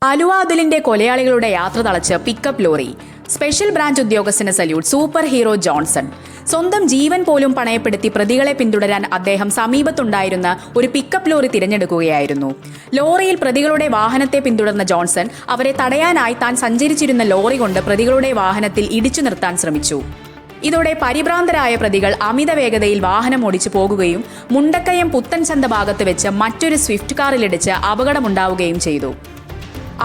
ആലുവ അതുലിന്റെ കൊലയാളികളുടെ യാത്ര തളച്ച് pickup lorry. Special branch ഉദ്യോഗസ്ഥന് salute. Super hero Johnson. സ്വന്തം ജീവൻ പോലും പണയപ്പെടുത്തി പ്രതികളെ പിന്തുടരാൻ അദ്ദേഹം സമീപത്തുണ്ടായിരുന്ന ഒരു പിക്കപ്പ് ലോറി തിരഞ്ഞെടുക്കുകയായിരുന്നു. ലോറിയിൽ പ്രതികളുടെ വാഹനത്തെ പിന്തുടർന്ന ജോൺസൺ അവരെ തടയാനായി താൻ സഞ്ചരിച്ചിരുന്ന ലോറി കൊണ്ട് പ്രതികളുടെ വാഹനത്തിൽ ഇടിച്ചു നിർത്താൻ ശ്രമിച്ചു. ഇതോടെ പരിഭ്രാന്തരായ പ്രതികൾ അമിത വേഗതയിൽ വാഹനം ഓടിച്ചു പോകുകയും മുണ്ടക്കയം പുത്തൻചന്ത ഭാഗത്ത് വെച്ച് മറ്റൊരു സ്വിഫ്റ്റ് കാറിലിടിച്ച് അപകടമുണ്ടാവുകയും ചെയ്തു.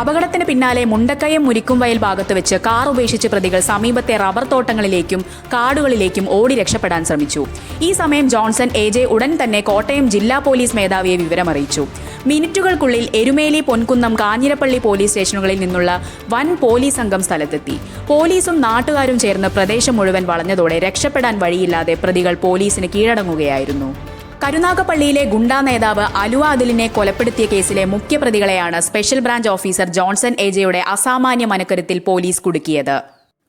അപകടത്തിന് പിന്നാലെ മുണ്ടക്കയം മുരിക്കുംവയൽ ഭാഗത്ത് വെച്ച് കാർ ഉപേക്ഷിച്ച് പ്രതികൾ സമീപത്തെ റബ്ബർ തോട്ടങ്ങളിലേക്കും കാടുകളിലേക്കും ഓടി രക്ഷപ്പെടാൻ ശ്രമിച്ചു. ഈ സമയം ജോൺസൺ എ.ജെ. ഉടൻ തന്നെ കോട്ടയം ജില്ലാ പോലീസ് മേധാവിയെ വിവരമറിയിച്ചു. മിനിറ്റുകൾക്കുള്ളിൽ എരുമേലി, പൊൻകുന്നം, കാഞ്ഞിരപ്പള്ളി പോലീസ് സ്റ്റേഷനുകളിൽ നിന്നുള്ള വൻ പോലീസ് സംഘം സ്ഥലത്തെത്തി. പോലീസും നാട്ടുകാരും ചേർന്ന് പ്രദേശം മുഴുവൻ വളഞ്ഞതോടെ രക്ഷപ്പെടാൻ വഴിയില്ലാതെ പ്രതികൾ പോലീസിന് കീഴടങ്ങുകയായിരുന്നു. കരുനാഗപ്പള്ളിയിലെ ഗുണ്ടാ നേതാവ് ആലുവ അതുലിനെ കൊലപ്പെടുത്തിയ കേസിലെ മുഖ്യപ്രതികളെയാണ് സ്പെഷ്യൽ ബ്രാഞ്ച് ഓഫീസർ ജോൺസൺ എ.ജെയുടെ അസാമാന്യ മനക്കരുത്തിൽ പോലീസ് കുടുക്കിയത്.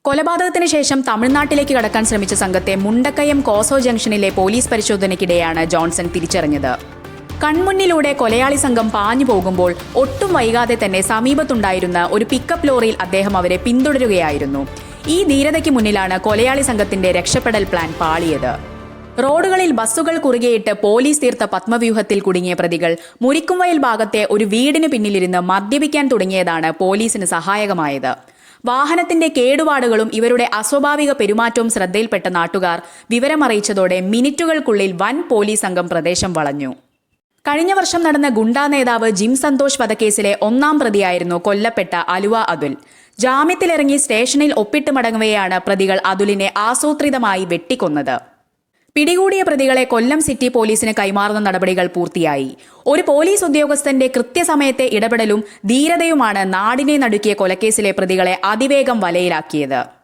കൊലപാതകത്തിന് ശേഷം തമിഴ്നാട്ടിലേക്ക് കടക്കാൻ ശ്രമിച്ച സംഘത്തെ മുണ്ടക്കയം കോസോ ജംഗ്ഷനിലെ പോലീസ് പരിശോധനയ്ക്കിടെയാണ് ജോൺസൺ തിരിച്ചറിഞ്ഞത്. കൺമുന്നിലൂടെ കൊലയാളി സംഘം പാഞ്ഞു പോകുമ്പോൾ ഒട്ടും വൈകാതെ തന്നെ സമീപത്തുണ്ടായിരുന്ന ഒരു പിക്കപ്പ് ലോറിയിൽ അദ്ദേഹം അവരെ പിന്തുടരുകയായിരുന്നു. ഈ ധീരതയ്ക്ക് മുന്നിലാണ് കൊലയാളി സംഘത്തിന്റെ രക്ഷപ്പെടൽ പ്ലാൻ പാളിയത്. റോഡുകളിൽ ബസ്സുകൾ കുറുകെയിട്ട് പോലീസ് തീർത്ത പത്മവ്യൂഹത്തിൽ കുടുങ്ങിയ പ്രതികൾ മുരിക്കുംവയൽ ഭാഗത്തെ ഒരു വീടിന് പിന്നിലിരുന്ന് മദ്യപിക്കാൻ തുടങ്ങിയതാണ് പോലീസിന് സഹായകമായത്. വാഹനത്തിന്റെ കേടുപാടുകളും ഇവരുടെ അസ്വാഭാവിക പെരുമാറ്റവും ശ്രദ്ധയിൽപ്പെട്ട നാട്ടുകാർ വിവരമറിയിച്ചതോടെ മിനിറ്റുകൾക്കുള്ളിൽ വൻ പോലീസ് സംഘം പ്രദേശം വളഞ്ഞു. കഴിഞ്ഞ വർഷം നടന്ന ഗുണ്ടാ നേതാവ് ജിം സന്തോഷ് വധക്കേസിലെ ഒന്നാം പ്രതിയായിരുന്നു കൊല്ലപ്പെട്ട ആലുവ അതുൽ. ജാമ്യത്തിലിറങ്ങി സ്റ്റേഷനിൽ ഒപ്പിട്ട് മടങ്ങവെയാണ് പ്രതികൾ അതുലിനെ ആസൂത്രിതമായി വെട്ടിക്കൊന്നത്. പിടികൂടിയ പ്രതികളെ കൊല്ലം സിറ്റി പോലീസിന് കൈമാറുന്ന നടപടികൾ പൂർത്തിയായി. ഒരു പോലീസ് ഉദ്യോഗസ്ഥന്റെ കൃത്യസമയത്തെ ഇടപെടലും ധീരതയുമാണ് നാടിനെ നടുക്കിയ കൊലക്കേസിലെ പ്രതികളെ അതിവേഗം വലയിലാക്കിയത്.